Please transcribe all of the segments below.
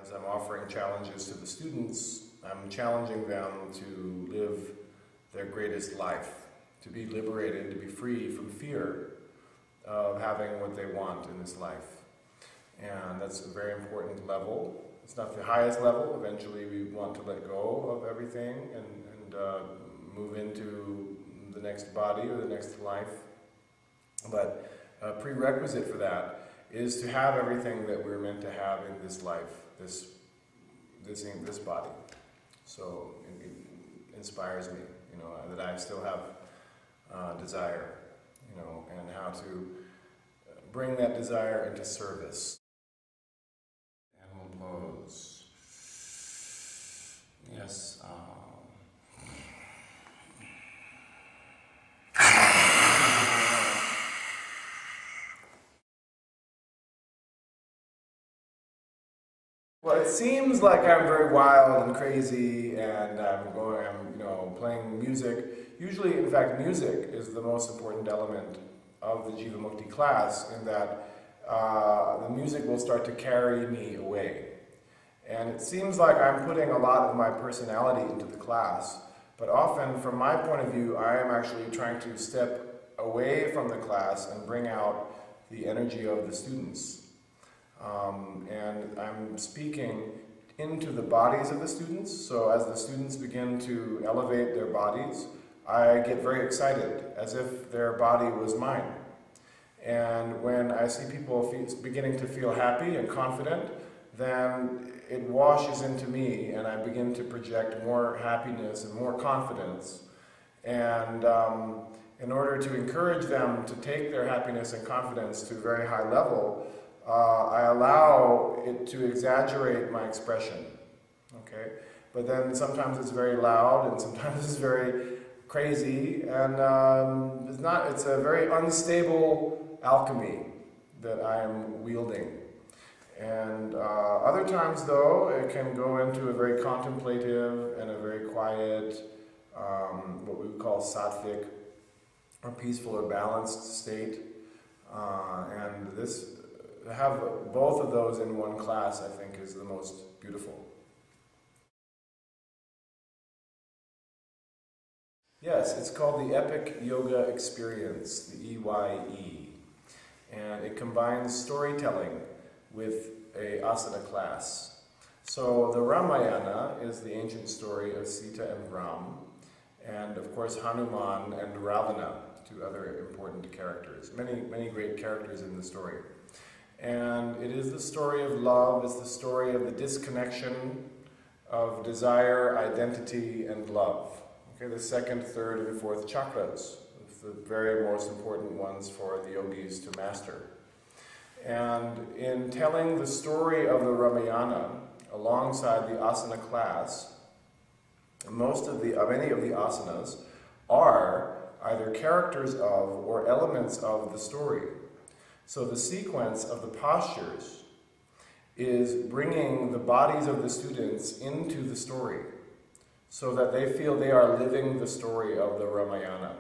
As I'm offering challenges to the students, I'm challenging them to live their greatest life, to be liberated, to be free from fear of having what they want in this life. And that's a very important level. It's not the highest level. Eventually we want to let go of everything and move into the next body or the next life. But a prerequisite for that is to have everything that we're meant to have in this life, this body. So it inspires me, you know, that I still have desire, you know, and how to bring that desire into service. Animal pose. Yes. Well, it seems like I'm very wild and crazy, and I'm you know, playing music. Usually, in fact, music is the most important element of the Jivamukti class, in that the music will start to carry me away. And it seems like I'm putting a lot of my personality into the class, but often, from my point of view, I am actually trying to step away from the class and bring out the energy of the students. And I'm speaking into the bodies of the students, so as the students begin to elevate their bodies, I get very excited, as if their body was mine. And when I see people beginning to feel happy and confident, then it washes into me, and I begin to project more happiness and more confidence. And in order to encourage them to take their happiness and confidence to a very high level, I allow it to exaggerate my expression, okay? But then sometimes it's very loud, and sometimes it's very crazy, and it's a very unstable alchemy that I am wielding. And other times, though, it can go into a very contemplative and a very quiet, what we would call sattvic, or peaceful or balanced state. And to have both of those in one class, I think, is the most beautiful. Yes, it's called the Epic Yoga Experience, the EYE. And it combines storytelling with a asana class. So the Ramayana is the ancient story of Sita and Ram, and of course Hanuman and Ravana, two other important characters. Many great characters in the story. And it is the story of love, it's the story of the disconnection of desire, identity, and love. Okay, the second, third, and fourth chakras, the very most important ones for the yogis to master. And in telling the story of the Ramayana alongside the asana class, many of the asanas are either characters of or elements of the story. So the sequence of the postures is bringing the bodies of the students into the story so that they feel they are living the story of the Ramayana.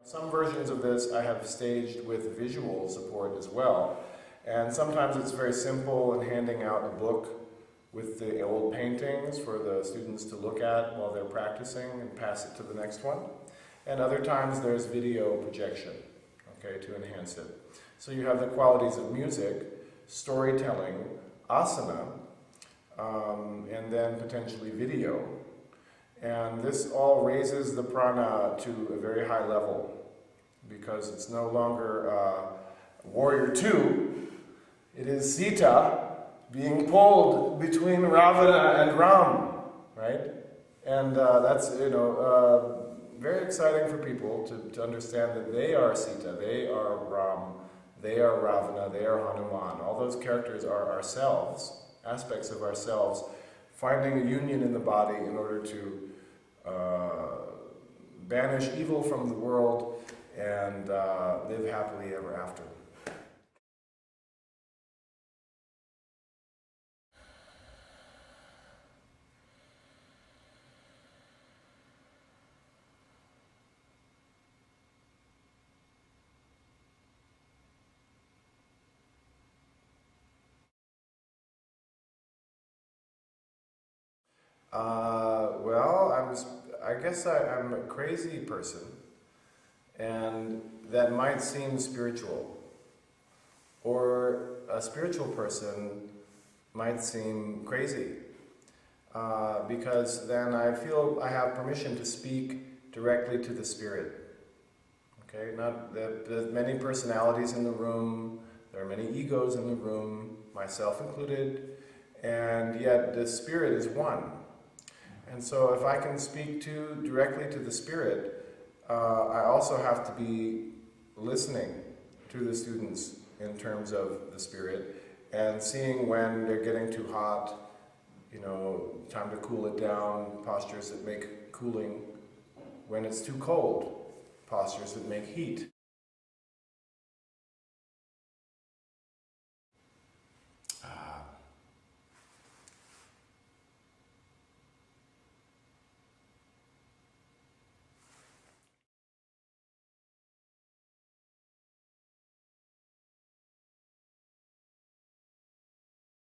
Some versions of this I have staged with visual support as well, and sometimes it's very simple in handing out a book with the old paintings for the students to look at while they're practicing and pass it to the next one. And other times there's video projection, okay, to enhance it. So you have the qualities of music, storytelling, asana, and then potentially video. And this all raises the prana to a very high level, because it's no longer warrior 2, it is Sita being pulled between Ravana and Ram, right? And that's, very exciting for people to understand that they are Sita, they are Ram, they are Ravana, they are Hanuman. All those characters are ourselves, aspects of ourselves, finding a union in the body in order to banish evil from the world and live happily ever after. I guess I'm a crazy person, and that might seem spiritual. Or a spiritual person might seem crazy, because then I feel I have permission to speak directly to the spirit. Okay, not that there's many personalities in the room, there are many egos in the room, myself included, and yet the spirit is one. And so if I can speak directly to the spirit, I also have to be listening to the students in terms of the spirit and seeing when they're getting too hot, time to cool it down, postures that make cooling. When it's too cold, postures that make heat.